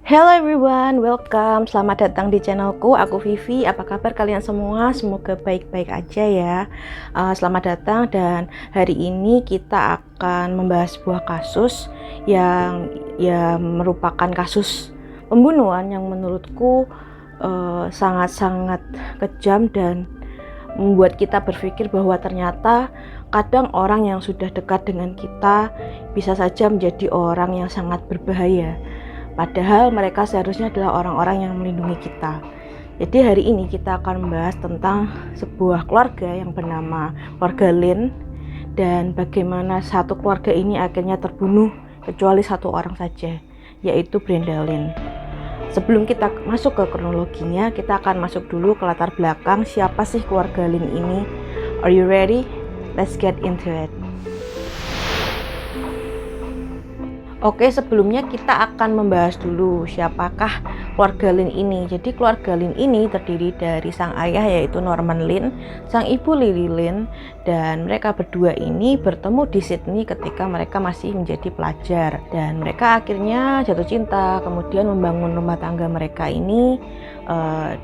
Hello everyone, welcome. Selamat datang di channelku. Aku Vivi. Apa kabar kalian semua? Semoga baik-baik aja ya. Selamat datang dan hari ini kita akan membahas sebuah kasus yang merupakan kasus pembunuhan yang menurutku sangat-sangat kejam dan membuat kita berpikir bahwa ternyata kadang orang yang sudah dekat dengan kita bisa saja menjadi orang yang sangat berbahaya. Padahal mereka seharusnya adalah orang-orang yang melindungi kita. Jadi hari ini kita akan membahas tentang sebuah keluarga yang bernama keluarga Lin dan bagaimana satu keluarga ini akhirnya terbunuh kecuali satu orang saja, yaitu Brenda Lin. Sebelum kita masuk ke kronologinya, kita akan masuk dulu ke latar belakang siapa sih keluarga Lin ini. Are you ready? Let's get into it. Oke, sebelumnya kita akan membahas dulu siapakah keluarga Lin ini. Jadi keluarga Lin ini terdiri dari sang ayah yaitu Norman Lin, sang ibu Lily Lin, dan mereka berdua ini bertemu di Sydney ketika mereka masih menjadi pelajar. Dan mereka akhirnya jatuh cinta, kemudian membangun rumah tangga mereka ini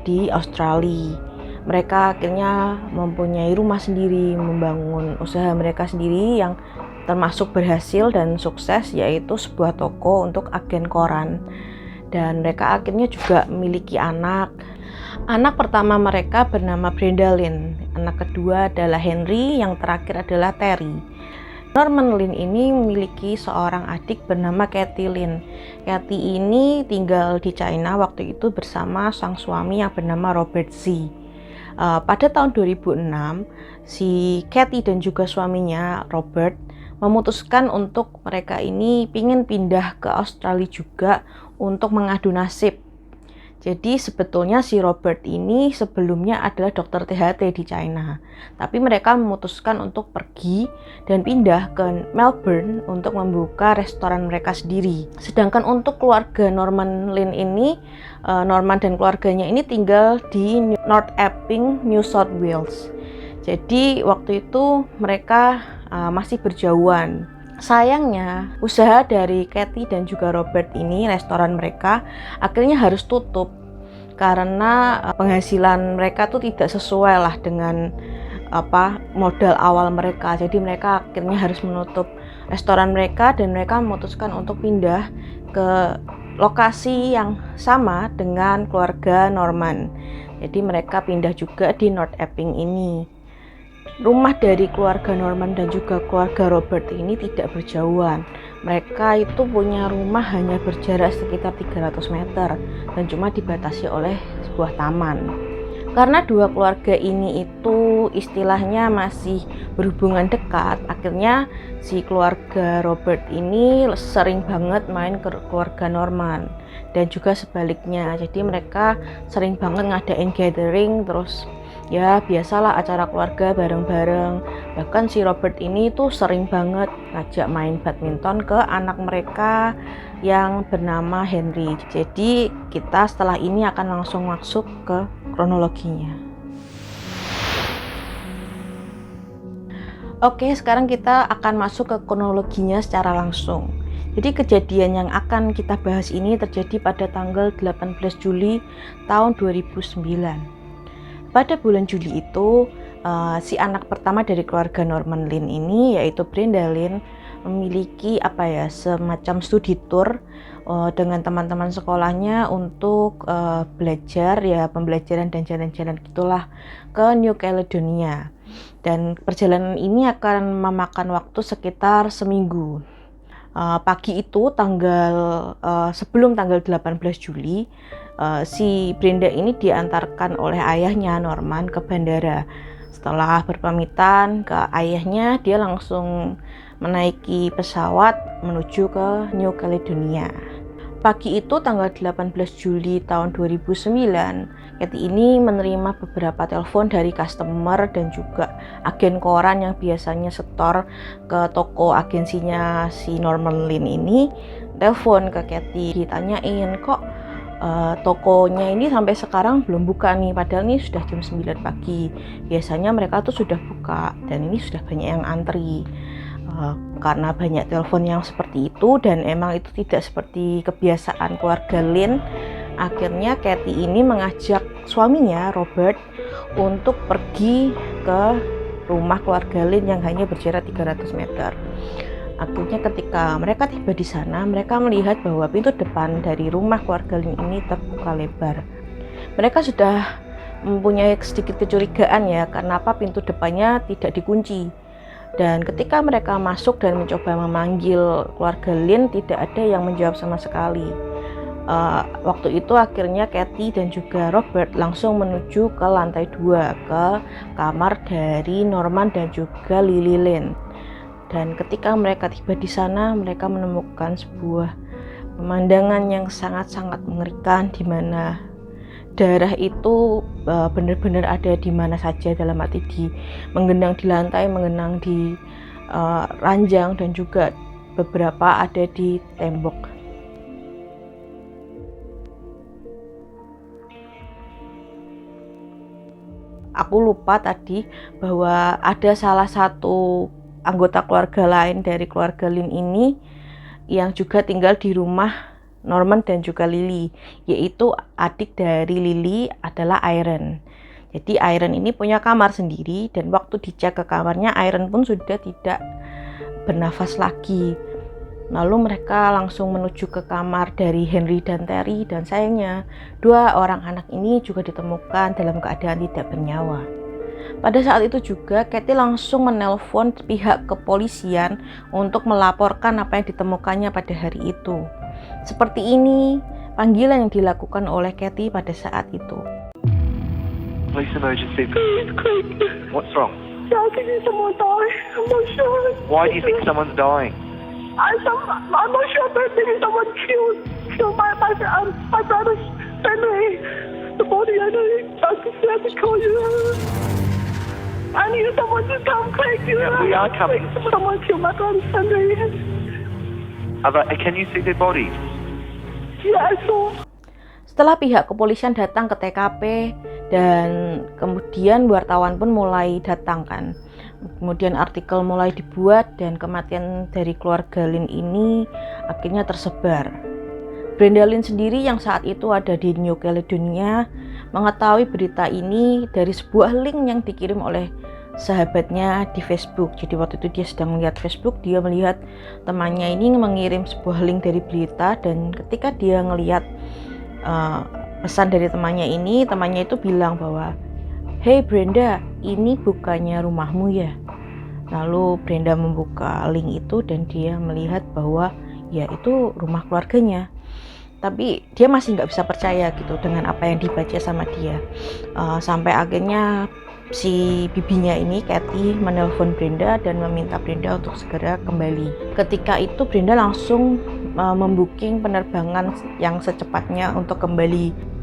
di Australia. Mereka akhirnya mempunyai rumah sendiri, membangun usaha mereka sendiri yang termasuk berhasil dan sukses, yaitu sebuah toko untuk agen koran. Dan mereka akhirnya juga memiliki anak. Anak pertama mereka bernama Brenda Lin, anak kedua adalah Henry, yang terakhir adalah Terry. Norman Lin ini memiliki seorang adik bernama Kathy Lin. Kathy ini tinggal di China waktu itu bersama sang suami yang bernama Robert Z. Pada tahun 2006, si Kathy dan juga suaminya Robert memutuskan untuk mereka ini pingin pindah ke Australia juga untuk mengadu nasib. Jadi sebetulnya si Robert ini sebelumnya adalah dokter THT di China, tapi mereka memutuskan untuk pergi dan pindah ke Melbourne untuk membuka restoran mereka sendiri. Sedangkan untuk keluarga Norman Lin ini, Norman dan keluarganya ini tinggal di North Epping, New South Wales. Jadi waktu itu mereka masih berjauhan. Sayangnya, usaha dari Kathy dan juga Robert ini, restoran mereka akhirnya harus tutup karena penghasilan mereka tuh tidak sesuai lah dengan modal awal mereka. Jadi mereka akhirnya harus menutup restoran mereka dan mereka memutuskan untuk pindah ke lokasi yang sama dengan keluarga Norman. Jadi mereka pindah juga di North Epping ini. Rumah dari keluarga Norman dan juga keluarga Robert ini tidak berjauhan. Mereka itu punya rumah hanya berjarak sekitar 300 meter dan cuma dibatasi oleh sebuah taman. Karena dua keluarga ini itu istilahnya masih berhubungan dekat, akhirnya si keluarga Robert ini sering banget main ke keluarga Norman dan juga sebaliknya. Jadi mereka sering banget ngadain gathering, terus ya biasalah acara keluarga bareng-bareng. Bahkan si Robert ini tuh sering banget ngajak main badminton ke anak mereka yang bernama Henry. Jadi kita setelah ini akan langsung masuk ke kronologinya. Oke, sekarang kita akan masuk ke kronologinya secara langsung. Jadi kejadian yang akan kita bahas ini terjadi pada tanggal 18 Juli tahun 2009. Pada bulan Juli itu, si anak pertama dari keluarga Norman Lin ini, yaitu Brenda Lin, memiliki semacam studi tour dengan teman-teman sekolahnya untuk belajar, ya pembelajaran dan jalan-jalan gitulah ke New Caledonia. Dan perjalanan ini akan memakan waktu sekitar seminggu. Pagi itu sebelum tanggal 18 Juli, si Brenda ini diantarkan oleh ayahnya Norman ke bandara. Setelah berpamitan ke ayahnya, dia langsung menaiki pesawat menuju ke New Caledonia. Pagi itu tanggal 18 Juli tahun 2009, Kathy ini menerima beberapa telepon dari customer dan juga agen koran yang biasanya setor ke toko agensinya si Norman Lin ini. Telepon ke Kathy, ditanyain kok tokonya ini sampai sekarang belum buka nih, padahal ini sudah jam 9 pagi. Biasanya mereka tuh sudah buka dan ini sudah banyak yang antri. karena banyak telepon yang seperti itu dan emang itu tidak seperti kebiasaan keluarga Lin, akhirnya Kathy ini mengajak suaminya Robert untuk pergi ke rumah keluarga Lin yang hanya berjarak 300 meter. Akhirnya ketika mereka tiba di sana, mereka melihat bahwa pintu depan dari rumah keluarga Lin ini terbuka lebar. Mereka sudah mempunyai sedikit kecurigaan ya, kenapa pintu depannya tidak dikunci. Dan ketika mereka masuk dan mencoba memanggil keluarga Lin, tidak ada yang menjawab sama sekali. Waktu itu akhirnya Kathy dan juga Robert langsung menuju ke lantai 2, ke kamar dari Norman dan juga Lily Lin. Dan ketika mereka tiba di sana, mereka menemukan sebuah pemandangan yang sangat-sangat mengerikan, di mana darah itu benar-benar ada di mana saja, dalam arti menggenang di lantai, menggenang di ranjang, dan juga beberapa ada di tembok. Aku lupa tadi bahwa ada salah satu anggota keluarga lain dari keluarga Lin ini yang juga tinggal di rumah Norman dan juga Lily, yaitu adik dari Lily adalah Irene. Jadi Irene ini punya kamar sendiri, dan waktu dicek ke kamarnya, Irene pun sudah tidak bernafas lagi. Lalu mereka langsung menuju ke kamar dari Henry dan Terry, dan sayangnya dua orang anak ini juga ditemukan dalam keadaan tidak bernyawa. Pada saat itu juga Kathy langsung menelpon pihak kepolisian untuk melaporkan apa yang ditemukannya pada hari itu. Seperti ini panggilan yang dilakukan oleh Kathy pada saat itu. Police emergency. What's wrong? I think someone died. I'm not sure. Why do you think someone's dying? I'm not sure, but maybe someone killed my brother's family. The body. I just had to call you. I need someone to come quick. We are coming. Someone killed my brother's family. Can you see their bodies? Yeah, I saw. Setelah pihak kepolisian datang ke TKP dan kemudian wartawan pun mulai datang kan. Kemudian artikel mulai dibuat dan kematian dari keluarga Lin ini akhirnya tersebar. Brenda Lin sendiri yang saat itu ada di New Caledonia mengetahui berita ini dari sebuah link yang dikirim oleh sahabatnya di Facebook. Jadi waktu itu dia sedang melihat Facebook, dia melihat temannya ini mengirim sebuah link dari berita, dan ketika dia ngelihat pesan dari temannya itu bilang bahwa, "Hey Brenda, ini bukannya rumahmu ya?" Lalu Brenda membuka link itu dan dia melihat bahwa ya itu rumah keluarganya. Tapi dia masih nggak bisa percaya gitu dengan apa yang dibaca sama dia. Sampai akhirnya si bibinya ini, Kathy, menelpon Brenda dan meminta Brenda untuk segera kembali. Ketika itu Brenda langsung membooking penerbangan yang secepatnya untuk kembali.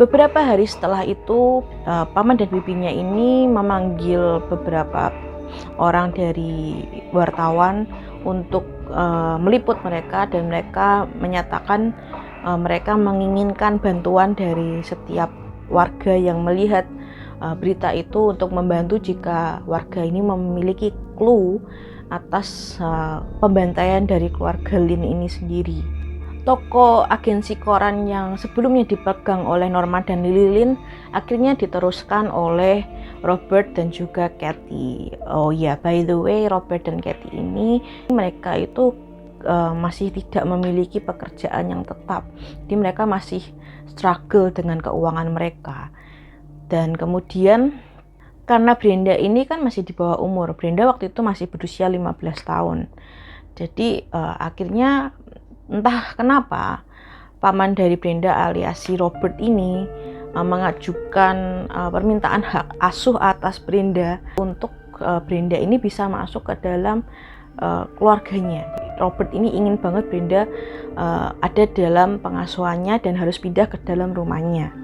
Beberapa hari setelah itu, paman dan bibinya ini memanggil beberapa orang dari wartawan untuk meliput mereka, dan mereka menyatakan mereka menginginkan bantuan dari setiap warga yang melihat berita itu untuk membantu jika warga ini memiliki clue atas pembantaian dari keluarga Lin ini sendiri. Toko agensi koran yang sebelumnya dipegang oleh Norman dan Lily Lin akhirnya diteruskan oleh Robert dan juga Kathy. Oh ya, by the way, Robert dan Kathy ini mereka itu masih tidak memiliki pekerjaan yang tetap. Jadi mereka masih struggle dengan keuangan mereka. Dan kemudian karena Brenda ini kan masih di bawah umur. Brenda waktu itu masih berusia 15 tahun. Jadi akhirnya entah kenapa paman dari Brenda alias si Robert ini mengajukan permintaan hak asuh atas Brenda untuk Brenda ini bisa masuk ke dalam keluarganya. Robert ini ingin banget Brenda ada dalam pengasuhannya dan harus pindah ke dalam rumahnya.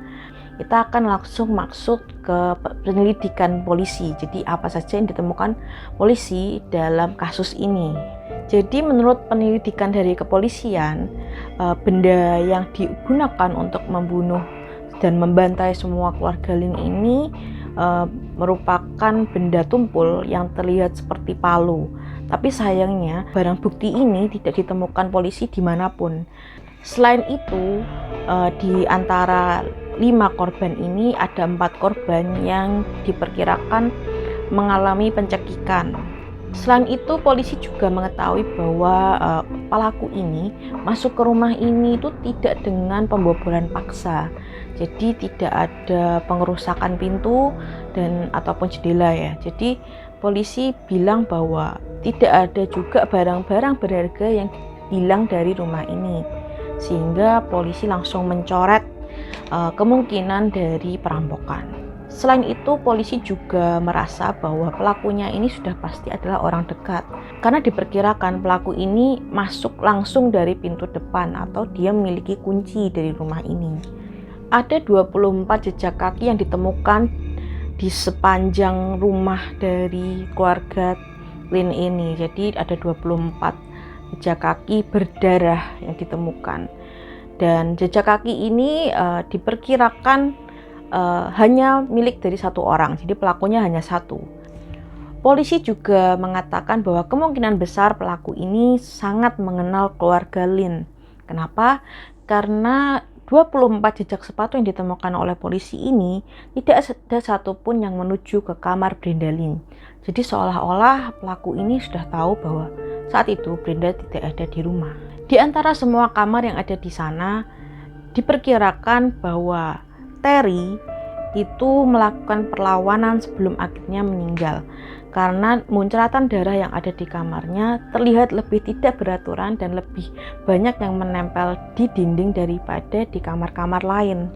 Kita akan langsung maksud ke penyelidikan polisi. Jadi apa saja yang ditemukan polisi dalam kasus ini. Jadi menurut penyelidikan dari kepolisian, benda yang digunakan untuk membunuh dan membantai semua keluarga Lin ini merupakan benda tumpul yang terlihat seperti palu. Tapi sayangnya barang bukti ini tidak ditemukan polisi dimanapun. Selain itu, di antara 5 korban ini ada 4 korban yang diperkirakan mengalami pencekikan. Selain itu, polisi juga mengetahui bahwa pelaku ini masuk ke rumah ini itu tidak dengan pembobolan paksa. Jadi tidak ada pengerusakan pintu dan ataupun jendela ya. Jadi polisi bilang bahwa tidak ada juga barang-barang berharga yang hilang dari rumah ini. Sehingga polisi langsung mencoret kemungkinan dari perampokan. Selain itu, polisi juga merasa bahwa pelakunya ini sudah pasti adalah orang dekat. Karena diperkirakan pelaku ini masuk langsung dari pintu depan atau dia memiliki kunci dari rumah ini. Ada 24 jejak kaki yang ditemukan di sepanjang rumah dari keluarga Lin ini. Jadi ada 24 jejak kaki berdarah yang ditemukan. Dan jejak kaki ini diperkirakan hanya milik dari satu orang, jadi pelakunya hanya satu. Polisi juga mengatakan bahwa kemungkinan besar pelaku ini sangat mengenal keluarga Lin. Kenapa? Karena 24 jejak sepatu yang ditemukan oleh polisi ini tidak ada satupun yang menuju ke kamar Brenda Lin. Jadi seolah-olah pelaku ini sudah tahu bahwa saat itu Brenda tidak ada di rumah. Di antara semua kamar yang ada di sana, diperkirakan bahwa Terry itu melakukan perlawanan sebelum akhirnya meninggal karena muncratan darah yang ada di kamarnya terlihat lebih tidak beraturan dan lebih banyak yang menempel di dinding daripada di kamar-kamar lain.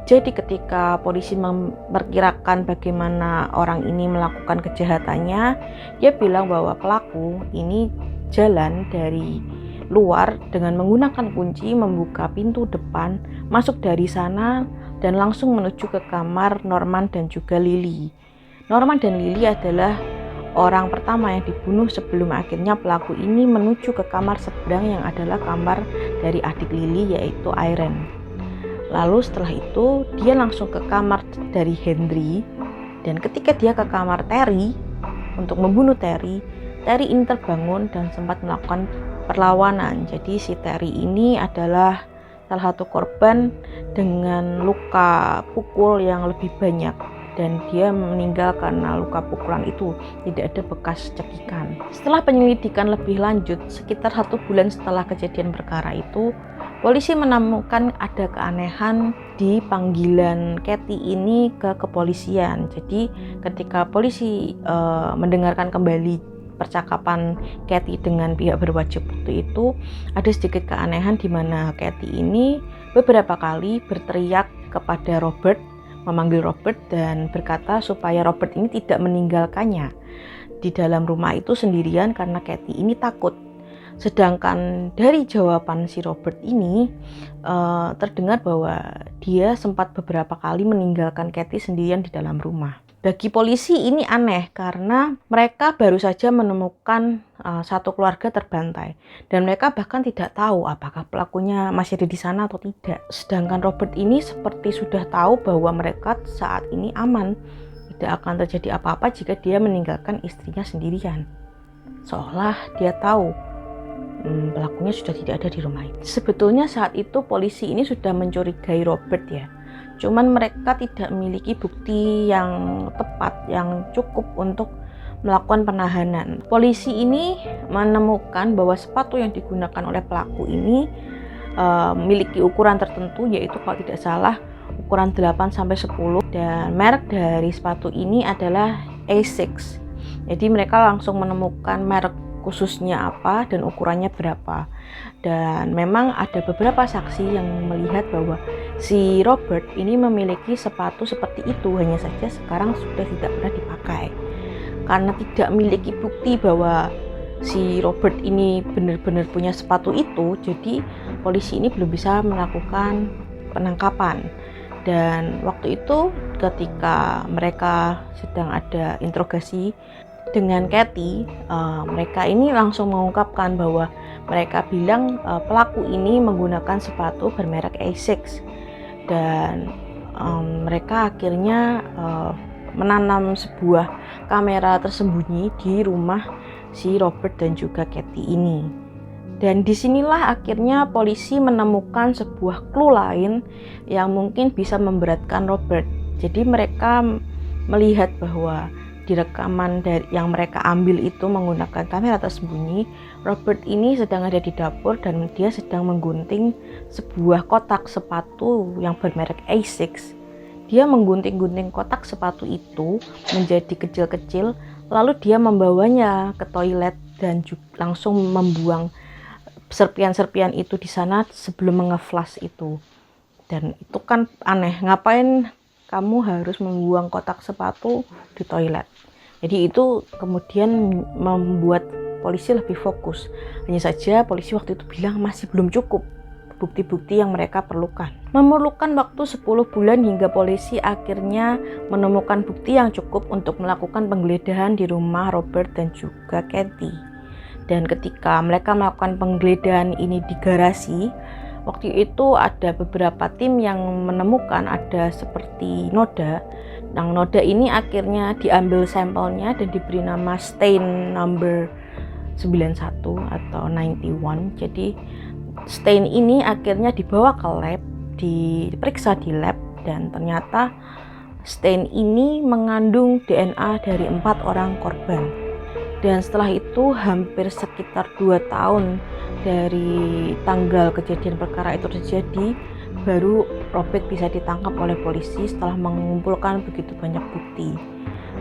Jadi ketika polisi memperkirakan bagaimana orang ini melakukan kejahatannya, dia bilang bahwa pelaku ini jalan dari luar dengan menggunakan kunci, membuka pintu depan, masuk dari sana dan langsung menuju ke kamar Norman dan juga Lily. Norman dan Lily adalah orang pertama yang dibunuh sebelum akhirnya pelaku ini menuju ke kamar seberang yang adalah kamar dari adik Lily yaitu Irene. Lalu setelah itu dia langsung ke kamar dari Henry, dan ketika dia ke kamar Terry untuk membunuh Terry ini terbangun dan sempat melakukan perlawanan. Jadi si Terry ini adalah salah satu korban dengan luka pukul yang lebih banyak dan dia meninggal karena luka pukulan itu, tidak ada bekas cekikan. Setelah penyelidikan lebih lanjut, sekitar 1 bulan setelah kejadian perkara itu, polisi menemukan ada keanehan di panggilan Kathy ini ke kepolisian. Jadi ketika polisi mendengarkan kembali percakapan Kathy dengan pihak berwajib waktu itu, ada sedikit keanehan di mana Kathy ini beberapa kali berteriak kepada Robert, memanggil Robert dan berkata supaya Robert ini tidak meninggalkannya di dalam rumah itu sendirian karena Kathy ini takut. Sedangkan dari jawaban si Robert ini terdengar bahwa dia sempat beberapa kali meninggalkan Kathy sendirian di dalam rumah. Bagi polisi ini aneh karena mereka baru saja menemukan satu keluarga terbantai dan mereka bahkan tidak tahu apakah pelakunya masih ada di sana atau tidak. Sedangkan Robert ini seperti sudah tahu bahwa mereka saat ini aman, tidak akan terjadi apa-apa jika dia meninggalkan istrinya sendirian. Seolah dia tahu pelakunya sudah tidak ada di rumah itu. Sebetulnya saat itu polisi ini sudah mencurigai Robert ya. Cuman mereka tidak memiliki bukti yang tepat, yang cukup untuk melakukan penahanan. Polisi ini menemukan bahwa sepatu yang digunakan oleh pelaku ini memiliki ukuran tertentu, yaitu kalau tidak salah ukuran 8-10, dan merek dari sepatu ini adalah Asics. Jadi mereka langsung menemukan merek khususnya apa dan ukurannya berapa. Dan memang ada beberapa saksi yang melihat bahwa si Robert ini memiliki sepatu seperti itu, hanya saja sekarang sudah tidak pernah dipakai. Karena tidak memiliki bukti bahwa si Robert ini benar-benar punya sepatu itu, jadi polisi ini belum bisa melakukan penangkapan. Dan waktu itu ketika mereka sedang ada interogasi dengan Kathy, mereka ini langsung mengungkapkan bahwa mereka bilang pelaku ini menggunakan sepatu bermerek Asics, dan mereka akhirnya menanam sebuah kamera tersembunyi di rumah si Robert dan juga Kathy ini. Dan disinilah akhirnya polisi menemukan sebuah clue lain yang mungkin bisa memberatkan Robert. Jadi mereka melihat bahwa di rekaman yang mereka ambil itu menggunakan kamera tersembunyi, Robert ini sedang ada di dapur dan dia sedang menggunting sebuah kotak sepatu yang bermerek Asics. Dia menggunting-gunting kotak sepatu itu menjadi kecil-kecil, lalu dia membawanya ke toilet dan langsung membuang serpian-serpian itu di sana sebelum mengeflash itu. Dan itu kan aneh, ngapain kamu harus membuang kotak sepatu di toilet? Jadi itu kemudian membuat polisi lebih fokus. Hanya saja polisi waktu itu bilang masih belum cukup bukti-bukti yang mereka perlukan. Memerlukan waktu 10 bulan hingga polisi akhirnya menemukan bukti yang cukup untuk melakukan penggeledahan di rumah Robert dan juga Kathy. Dan ketika mereka melakukan penggeledahan ini di garasi, waktu itu ada beberapa tim yang menemukan ada seperti noda. Nah, noda ini akhirnya diambil sampelnya dan diberi nama stain number 91 atau 91. Jadi stain ini akhirnya dibawa ke lab, diperiksa di lab, dan ternyata stain ini mengandung DNA dari 4 orang korban. Dan setelah itu hampir sekitar 2 tahun dari tanggal kejadian perkara itu terjadi, baru Robert bisa ditangkap oleh polisi setelah mengumpulkan begitu banyak bukti.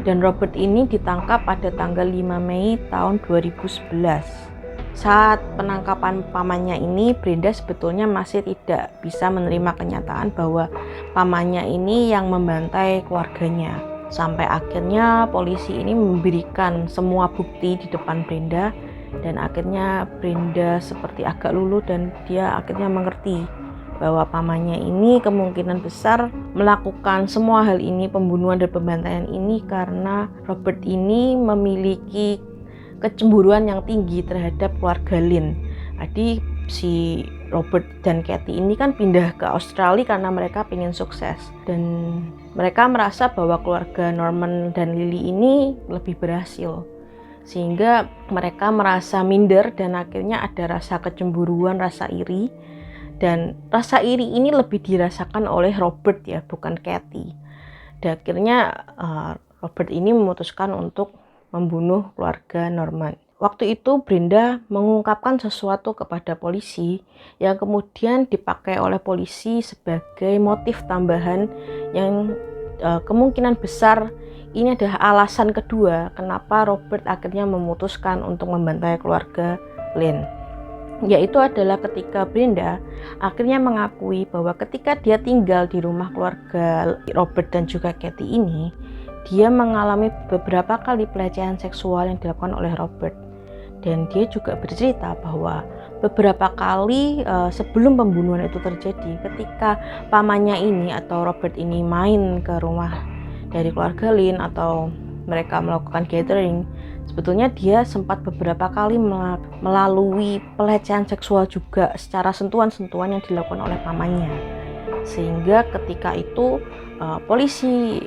Dan Robert ini ditangkap pada tanggal 5 Mei tahun 2011. Saat penangkapan pamannya ini, Brenda sebetulnya masih tidak bisa menerima kenyataan bahwa pamannya ini yang membantai keluarganya. Sampai akhirnya polisi ini memberikan semua bukti di depan Brenda, dan akhirnya Brenda seperti agak luluh dan dia akhirnya mengerti bahwa pamannya ini kemungkinan besar melakukan semua hal ini, pembunuhan dan pembantaian ini, karena Robert ini memiliki kecemburuan yang tinggi terhadap keluarga Lynn. Jadi si Robert dan Kathy ini kan pindah ke Australia karena mereka ingin sukses, dan mereka merasa bahwa keluarga Norman dan Lily ini lebih berhasil, sehingga mereka merasa minder dan akhirnya ada rasa kecemburuan, rasa iri. Dan rasa iri ini lebih dirasakan oleh Robert ya, bukan Kathy. Dan akhirnya Robert ini memutuskan untuk membunuh keluarga Norman. Waktu itu Brenda mengungkapkan sesuatu kepada polisi yang kemudian dipakai oleh polisi sebagai motif tambahan yang kemungkinan besar ini adalah alasan kedua kenapa Robert akhirnya memutuskan untuk membantai keluarga Lynn. Yaitu adalah ketika Brenda akhirnya mengakui bahwa ketika dia tinggal di rumah keluarga Robert dan juga Kathy ini, dia mengalami beberapa kali pelecehan seksual yang dilakukan oleh Robert. Dan dia juga bercerita bahwa beberapa kali sebelum pembunuhan itu terjadi, ketika pamannya ini atau Robert ini main ke rumah dari keluarga Lynn atau mereka melakukan gathering, sebetulnya dia sempat beberapa kali melalui pelecehan seksual juga secara sentuhan-sentuhan yang dilakukan oleh pamannya. Sehingga ketika itu polisi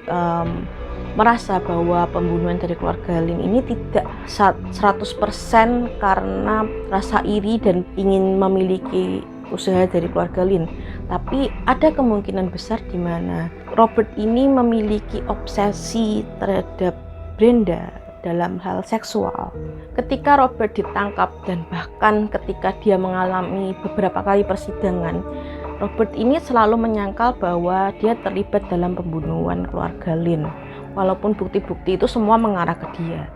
merasa bahwa pembunuhan dari keluarga Lynn ini tidak 100% karena rasa iri dan ingin memiliki usaha dari keluarga Lynn, tapi ada kemungkinan besar di mana Robert ini memiliki obsesi terhadap Brenda dalam hal seksual. Ketika Robert ditangkap dan bahkan ketika dia mengalami beberapa kali persidangan, Robert ini selalu menyangkal bahwa dia terlibat dalam pembunuhan keluarga Lynn, walaupun bukti-bukti itu semua mengarah ke dia.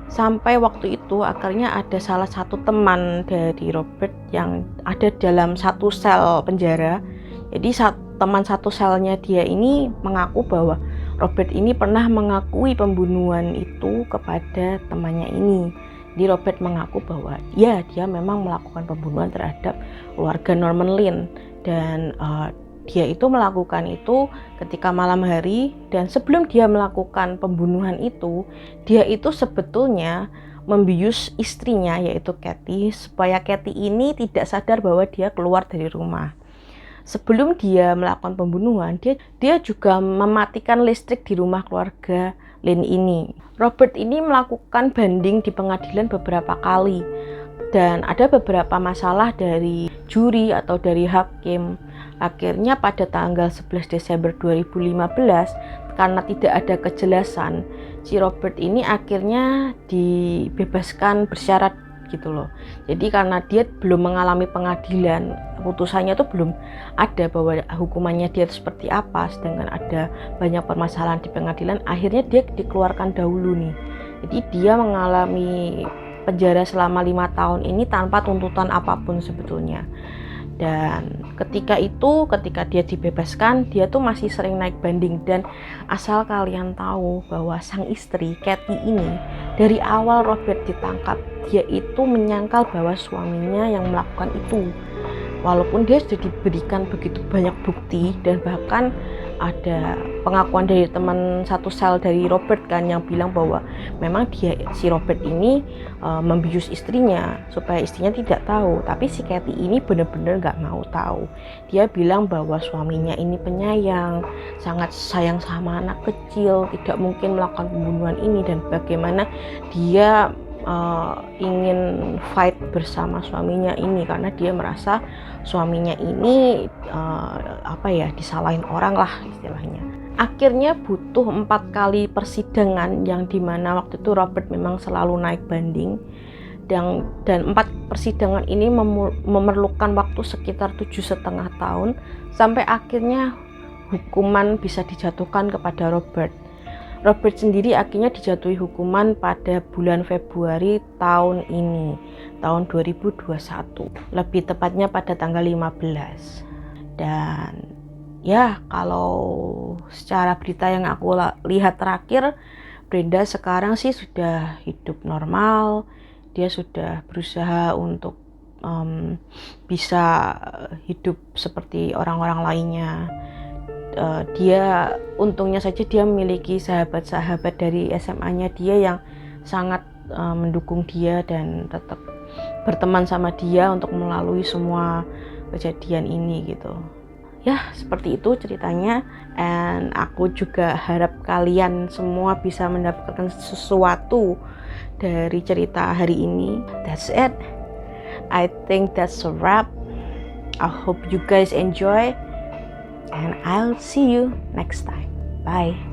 Sampai waktu itu akhirnya ada salah satu teman dari Robert yang ada dalam satu sel penjara. Jadi teman satu selnya dia ini mengaku bahwa Robert ini pernah mengakui pembunuhan itu kepada temannya ini. Jadi Robert mengaku bahwa ya dia memang melakukan pembunuhan terhadap keluarga Norman Lynn, dan dia itu melakukan itu ketika malam hari, dan sebelum dia melakukan pembunuhan itu, dia itu sebetulnya membius istrinya yaitu Kathy supaya Kathy ini tidak sadar bahwa dia keluar dari rumah. Sebelum dia melakukan pembunuhan, dia juga mematikan listrik di rumah keluarga Lynn ini. Robert ini melakukan banding di pengadilan beberapa kali dan ada beberapa masalah dari juri atau dari hakim. Akhirnya pada tanggal 11 Desember 2015, karena tidak ada kejelasan, si Robert ini akhirnya dibebaskan bersyarat gitu loh. Jadi karena dia belum mengalami pengadilan, putusannya tuh belum ada bahwa hukumannya dia seperti apa, sedangkan ada banyak permasalahan di pengadilan, akhirnya dia dikeluarkan dahulu nih. Jadi dia mengalami penjara selama 5 tahun ini tanpa tuntutan apapun sebetulnya. Dan ketika dia dibebaskan, dia tuh masih sering naik banding. Dan asal kalian tahu bahwa sang istri Kathy ini, dari awal Robert ditangkap, dia itu menyangkal bahwa suaminya yang melakukan itu. Walaupun dia sudah diberikan begitu banyak bukti, dan bahkan ada pengakuan dari teman satu sel dari Robert kan yang bilang bahwa memang si Robert ini membius istrinya supaya istrinya tidak tahu. Tapi si Kathy ini benar-benar nggak mau tahu. Dia bilang bahwa suaminya ini penyayang, sangat sayang sama anak kecil, tidak mungkin melakukan pembunuhan ini, dan bagaimana dia ingin fight bersama suaminya ini karena dia merasa suaminya ini disalahin orang lah istilahnya. Akhirnya butuh 4 kali persidangan yang dimana waktu itu Robert memang selalu naik banding, dan 4 persidangan ini memerlukan waktu sekitar 7,5 tahun sampai akhirnya hukuman bisa dijatuhkan kepada Robert. Robert sendiri akhirnya dijatuhi hukuman pada bulan Februari tahun ini, tahun 2021. Lebih tepatnya pada tanggal 15. Dan ya, kalau secara berita yang aku lihat terakhir, Brenda sekarang sih sudah hidup normal. Dia sudah berusaha untuk bisa hidup seperti orang-orang lainnya. Dia untungnya saja dia memiliki sahabat-sahabat dari SMA-nya dia yang sangat mendukung dia dan tetap berteman sama dia untuk melalui semua kejadian ini gitu. Ya, seperti itu ceritanya, and aku juga harap kalian semua bisa mendapatkan sesuatu dari cerita hari ini. That's it. I think that's a wrap. I hope you guys enjoy. And I'll see you next time. Bye.